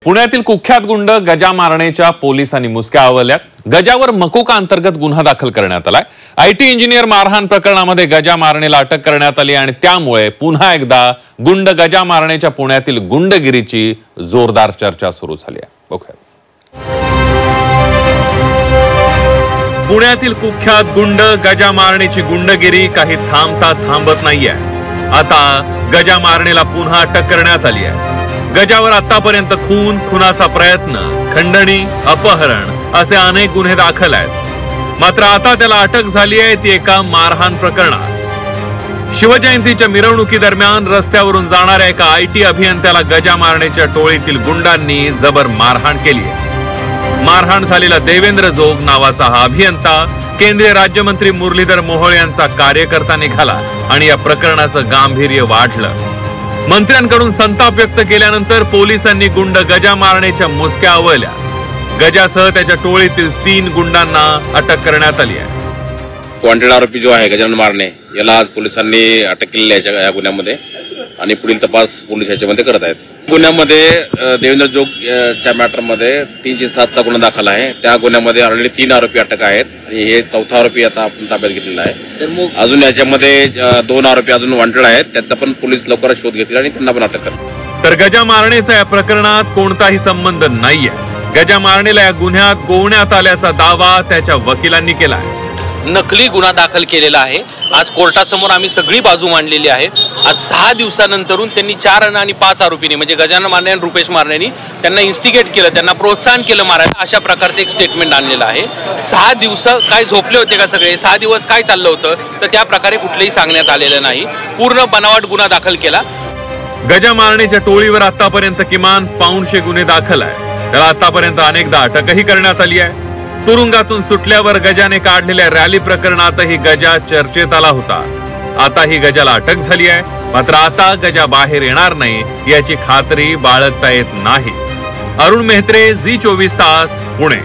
पुण्यातील कुख्यात गुंड गजा मारणेच्या पोलिसांनी मुसक्या आवळल्यात। गजावर मकोका अंतर्गत गुन्हा दाखल करण्यात आलाय। आयटी इंजिनियर मारहाण प्रकरणामध्ये गजा मारणेला अटक करण्यात आली आणि त्यामुळे पुन्हा एकदा गुंड गजा मारणेच्या पुण्यातील गुंडगिरीची जोरदार चर्चा सुरू झाली आहे। पुण्यातील कुख्यात गुंड गजा मारणेची गुंडगिरी काही थांबता थांबत नाहीये। आता गजा मारणेला पुन्हा अटक करण्यात आली आहे। गजावर आतापर्यंत खून, खुनाचा प्रयत्न, खंडणी, अपहरण असे अनेक गुन्हे दाखल आहेत। मात्र आता त्याला अटक झाली आहे ती एका मारहाण प्रकरणात। शिवजयंतीच्या मिरवणुकी दरम्यान रस्त्यावरून जाणाऱ्या एका आयटी अभियंत्याला गजा मारणेच्या टोळीतील गुंडांनी जबर मारहाण केली आहे। मारहाण झालेला देवेंद्र जोग नावाचा हा अभियंता केंद्रीय राज्यमंत्री मुरलीधर मोहोळ यांचा कार्यकर्ता निघाला आणि या प्रकरणाचं गांभीर्य वाढलं। मंत्र्यांकडून संताप व्यक्त केल्यानंतर पोलिसांनी गुंड गजा मारणेच्या मुसक्या आवळल्या। गजासह त्याच्या टोळीतील 3 गुंडांना अटक करण्यात आली आहे। वॉन्टेड आरोपी जो आहे गजानन मारणे याला आज पोलिसांनी अटक केलेली आहे या गुन्ह्यामध्ये आणि पुढील तपास पोलीस याच्यामध्ये करत आहेत। गुन्ह्यामध्ये देवेंद्र जोग च्या मॅटरमध्ये 307चा गुन्हा दाखल आहे। त्या गुन्ह्यामध्ये ऑलरेडी 3 आरोपी अटक आहेत आणि हे 4था आरोपी आता आपण ताब्यात घेतलेला आहे। अजून याच्यामध्ये 2 आरोपी अजून वॉन्टेड आहेत, त्याचा पण पोलीस लवकरच शोध घेतील आणि त्यांना पण अटक करतील। तर गजा मारणेचा या प्रकरणात कोणताही संबंध नाहीये। गजा मारणेला या गुन्ह्यात गोवण्यात आल्याचा दावा त्याच्या वकिलांनी केला आहे। नकली गुन्हा दाखल केलेला आहे। आज कोर्टासमोर आम्ही सगळी बाजू मांडलेली आहे। आज 6 दिवसानंतरून त्यांनी 4 आणि 5 आरोपींनी म्हणजे गजानन मारणे आणि रुपेश मारणेंनी त्यांना इन्स्टिगेट केलं, त्यांना प्रोत्साहन केलं मारायला, अशा प्रकारचं एक स्टेटमेंट आणलेलं आहे। 6 दिवस काय झोपले होते का सगळे? 6 दिवस काय चाललं होतं तर त्या प्रकारे कुठलेही सांगण्यात आलेलं नाही। पूर्ण बनावट गुन्हा दाखल केला। गजा मारणेच्या टोळीवर आतापर्यंत किमान 500 गुन्हे दाखल आहे। त्याला आतापर्यंत अनेकदा अटकही करण्यात आली आहे। तुरुंगातून सुटल्यावर गजाने काढलेल्या रॅली प्रकरणातही गजा चर्चेत आला होता। आता ही गजाला अटक झाली आहे, मात्र आता गजा बाहेर येणार नाही याची खात्री बाळगता येत नाही। अरुण मेहत्रे, झी 24 तास, पुणे।